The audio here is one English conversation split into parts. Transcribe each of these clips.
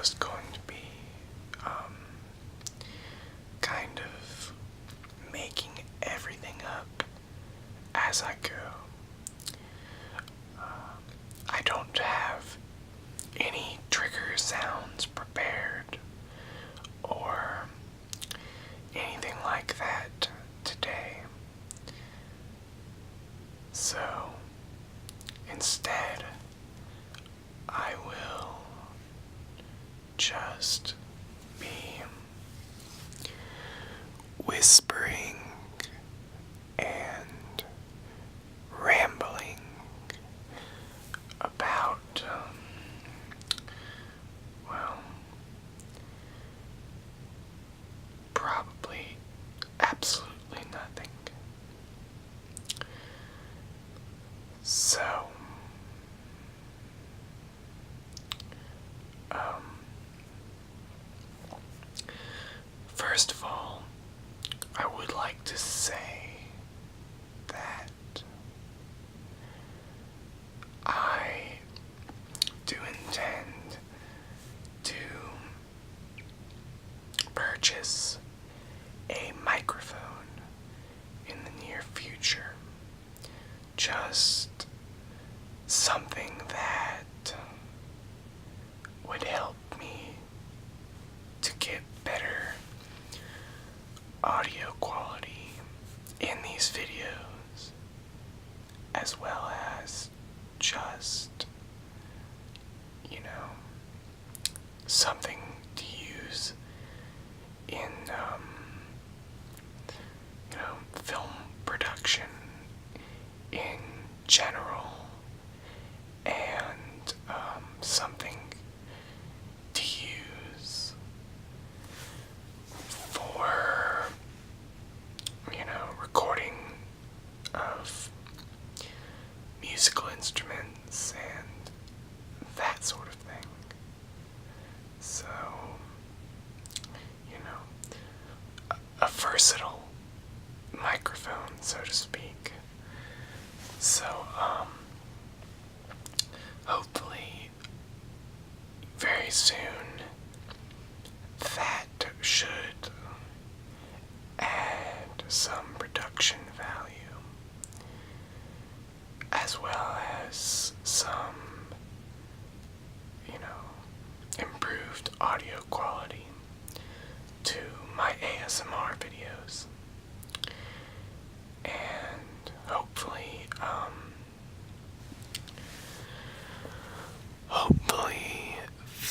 just going to be kind of making everything up as I go. I don't have any trigger sounds prepared or anything like that today. So instead, I will just be whispering and rambling about, well, probably absolutely nothing. So, first of all, I would like to say that I do intend to purchase a microphone in the near future. Just something that would help me to get better audio quality in these videos, as well as just, something to use in, film production in general, and something to use for, recording of musical instruments and that sort of thing. So, a versatile microphone, so to speak. So, hopefully, very soon, that should add some production value, as well as some, improved audio quality to my ASMR videos. And hopefully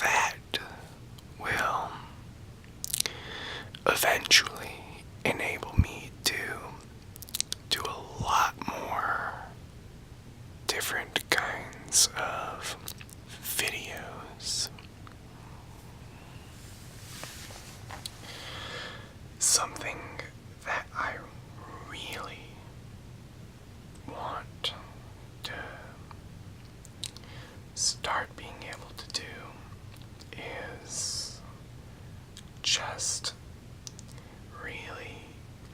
that will eventually enable me to do a lot more different kinds of videos. Something that I really want to start being able to do is just really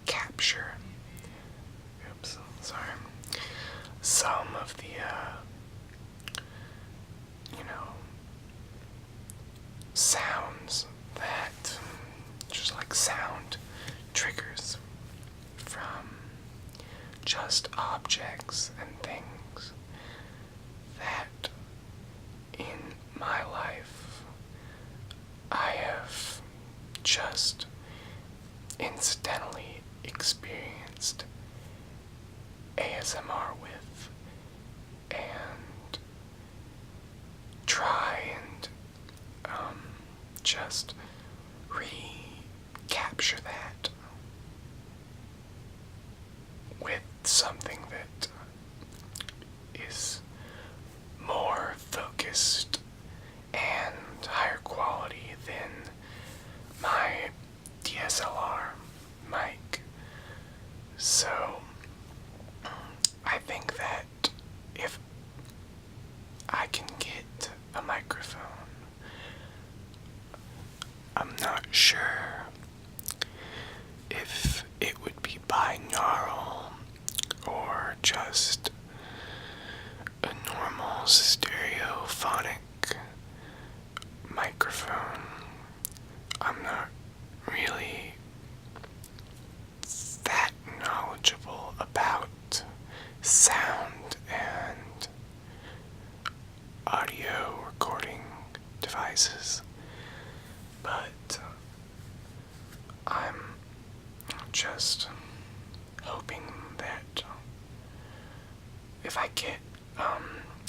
capture, some of the, sounds that, just like sound triggers from just objects and things that in my life I have just incidentally experienced ASMR with, and try and just recapture that with something that is more focused and higher quality than my DSLR mic. So I think that if I can get a microphone, I'm not sure if it would be binaural or just a normal stereophonic microphone. hoping that if I get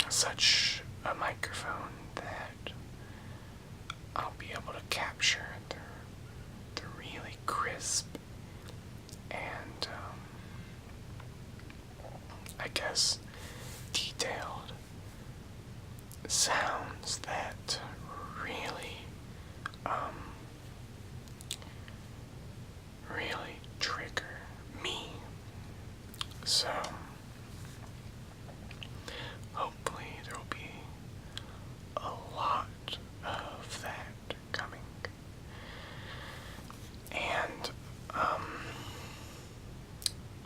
such a microphone that I'll be able to capture the really crisp and I guess detailed sounds that really really trigger me. So hopefully there will be a lot of that coming. And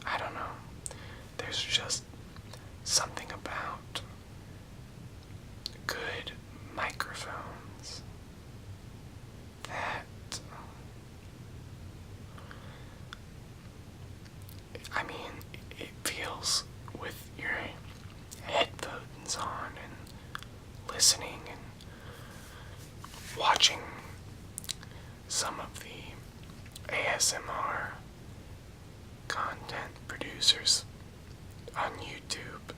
I don't know. There's just something about good microphones that I mean, it feels with your headphones on and listening and watching some of the ASMR content producers on YouTube.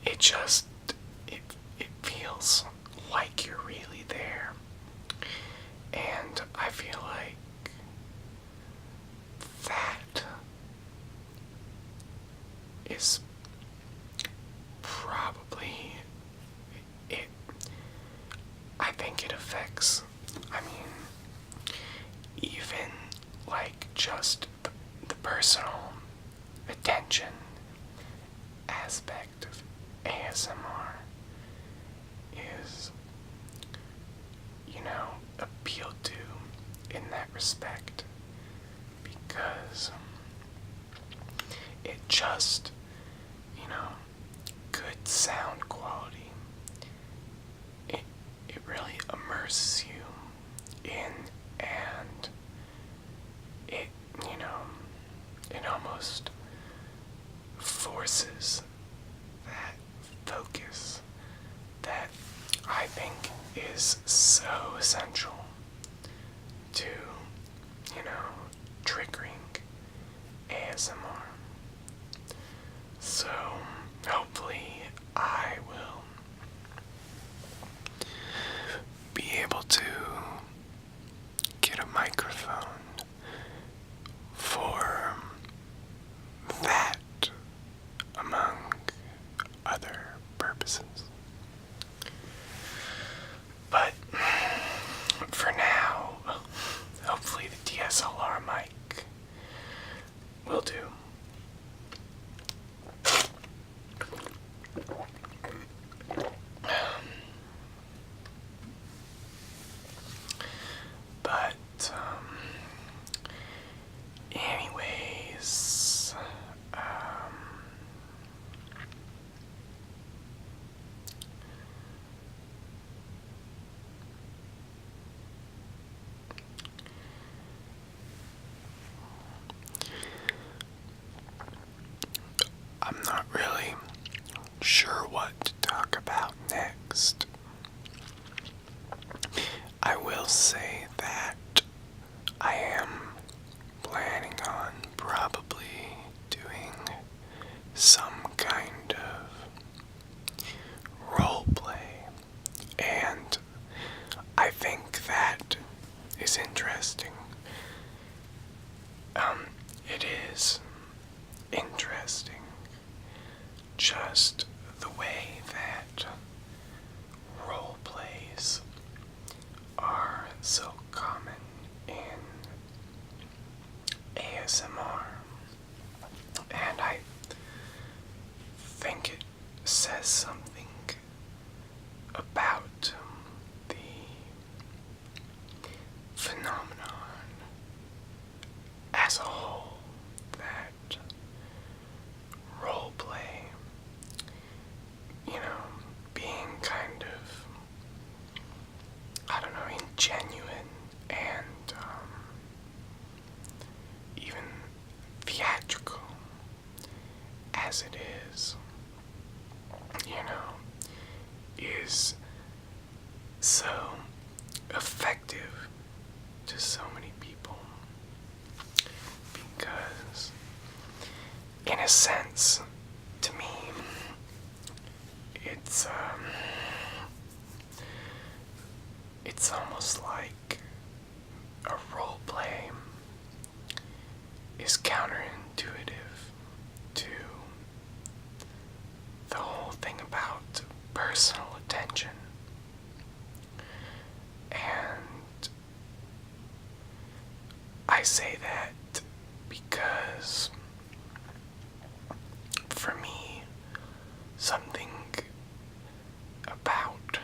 It just, it feels like you're really there. And I feel like that is probably it. I think it affects, I mean, even like just the personal attention aspect of ASMR is, appealed to in that respect, because it just, good sound quality, it really immerses you in, and it, it almost forces that focus that I think is so essential to, triggering ASMR. So, hopefully I will be able to get a microphone for that, among other purposes. But for now, hopefully the DSLR mic will do. But anyways, I'm not really sure what to talk about next. I will say that I am planning on probably doing some kind of role play, and I think that is interesting. It is interesting just the way that role plays are so common in ASMR, and I think it says something about the phenomenon as a whole, that role play, being kind of, I don't know, ingenuine and even theatrical as it is, is so effective to so many people, because in a sense, to me, it's almost like a role play is counterintuitive to the whole thing about personal attention. And I say that because for me, something about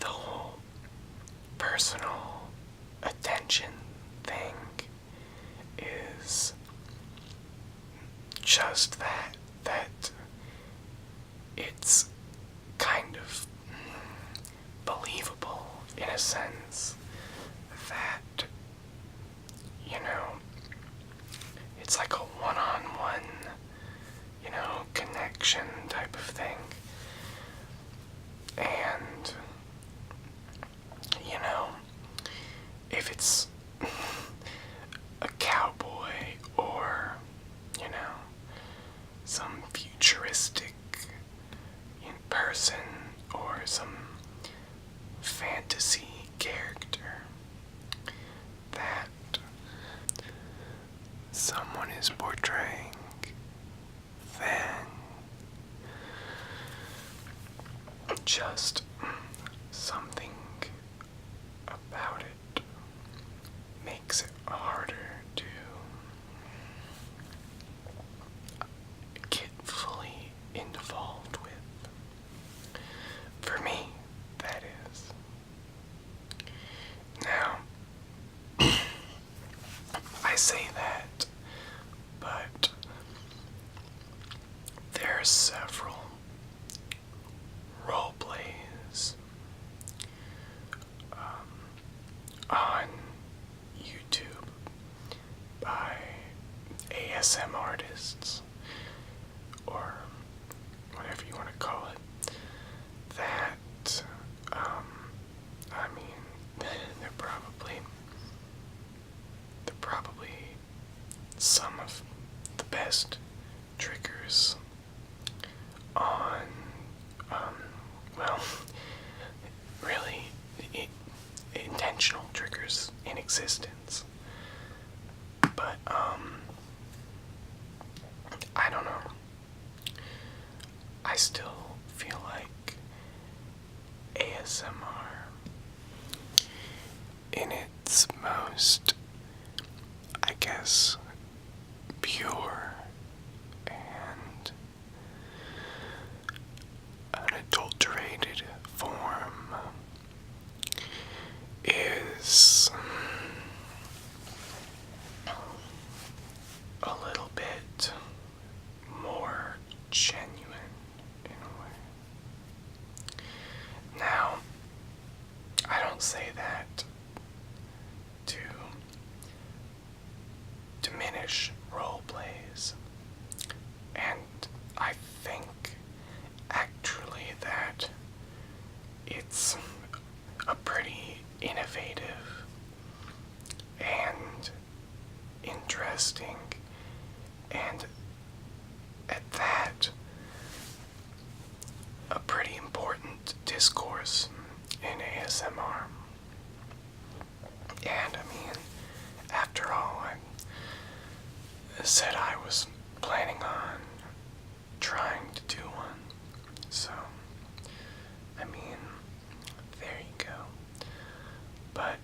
the whole personal attention thing is just that it's kind of believable in a sense that, it's like a one-on-one, connection type of thing. And, if it's a cowboy or, some futuristic person or some fantasy character that someone is portraying, then just something about it makes it harder to get fully involved with. For me, that is. Now, I say that, but there are several role plays on YouTube by ASM artists, or whatever you want to call it, that, they're probably some of the best triggers on, really intentional triggers in existence. But, I don't know. I still feel like ASMR, in its most, I guess, pure and unadulterated form, is a little bit more genuine in a way. Now, I don't say that to diminish role plays, and I think actually that it's a pretty innovative and interesting, and at that, a pretty important discourse in ASMR. And after all, I said I was planning on trying to do one, so there you go. But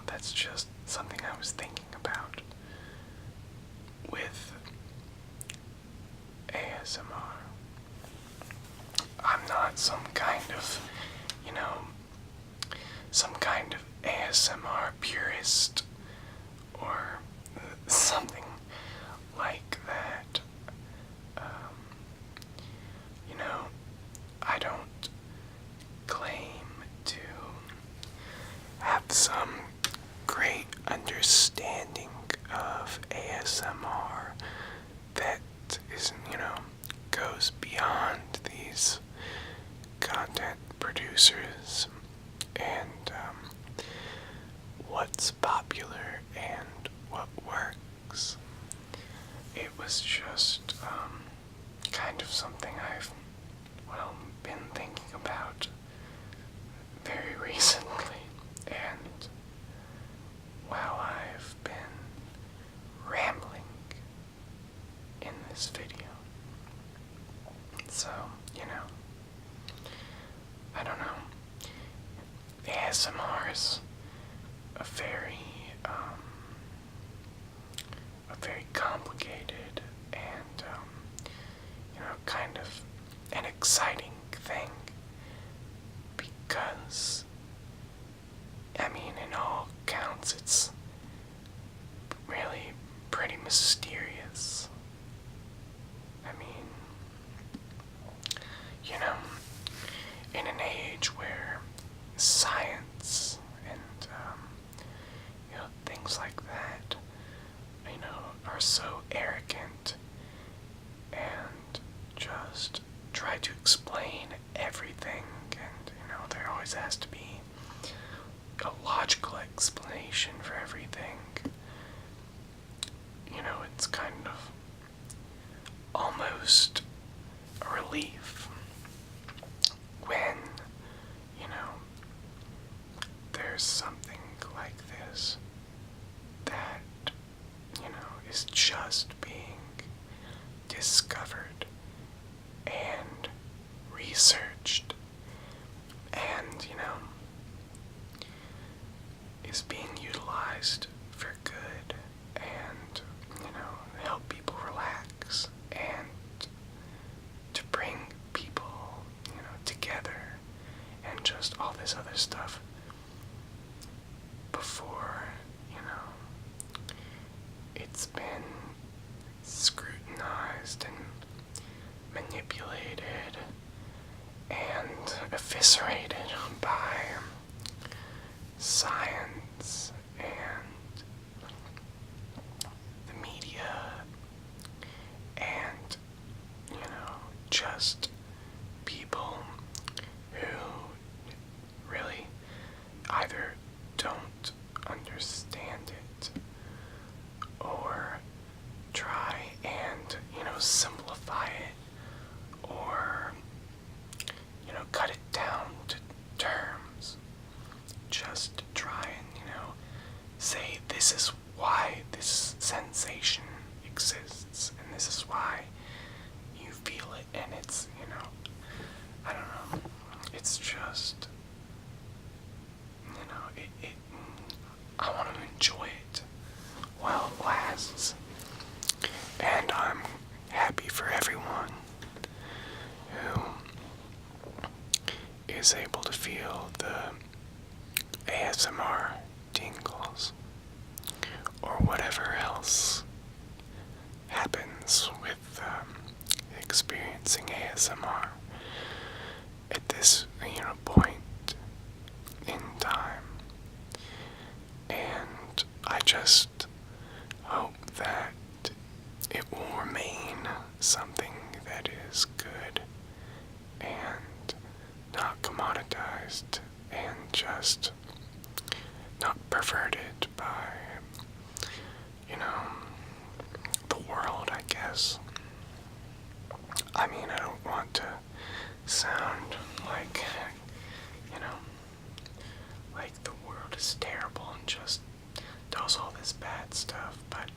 that's just something I was thinking about with ASMR. I'm not some kind of ASMR purist or something like that. I don't claim to have some great understanding of ASMR that isn't, goes beyond these content producers and what's popular and what works. It was just kind of something I've, been thinking about very recently, and while I've been rambling in this video. So, I don't know. ASMR is a very complicated and, kind of an exciting thing, because, in all counts, it's really pretty mysterious. In an age where science and, things like that, are so arrogant and just try to explain everything, and, there always has to be a logical explanation for everything. It's kind of almost a relief when, there's something like this that, is just being discovered and researched and, is being utilized for good and, help people relax and to bring people, together and just all this other stuff before, it's been scrutinized and manipulated and eviscerated by science and the media and, just people who really either don't understand it or try and, simplify it or, cut it down to terms just to try and, say this is why this sensation exists and this is why you feel it, and it's, I don't know, it's just, I want to enjoy it while it lasts, and I'm happy for everyone who is able to feel the ASMR tingles or whatever else happens with experiencing ASMR at this, point in time. And I just hope that it will remain something that is good and not commoditized and just not perverted by, the world, I guess. I don't want to sound like, like the world is terrible and just does all this bad stuff, but,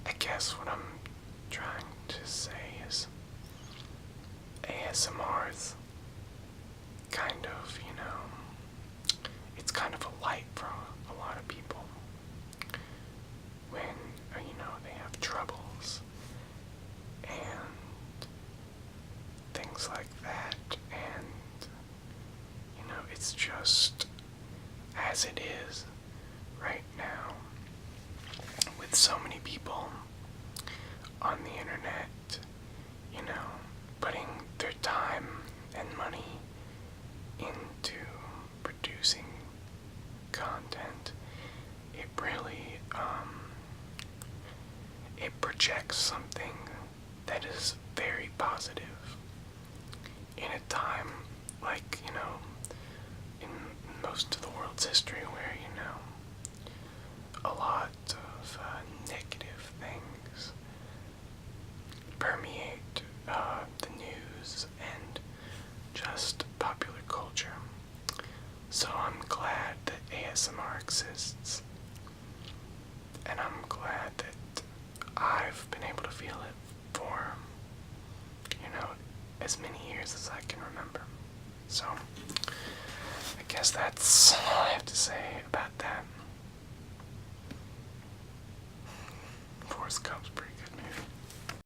I guess what I'm trying to say is ASMR is kind of, it's kind of a light for a lot of people when, they have troubles and things like that, and, it's just as it is right now with so many people on the internet, putting their time and money into producing content. It really, it projects something that is very positive in a time like, in most of the world's history where, a lot of negative as many years as I can remember. So, I guess that's all I have to say about that. Forrest Gump's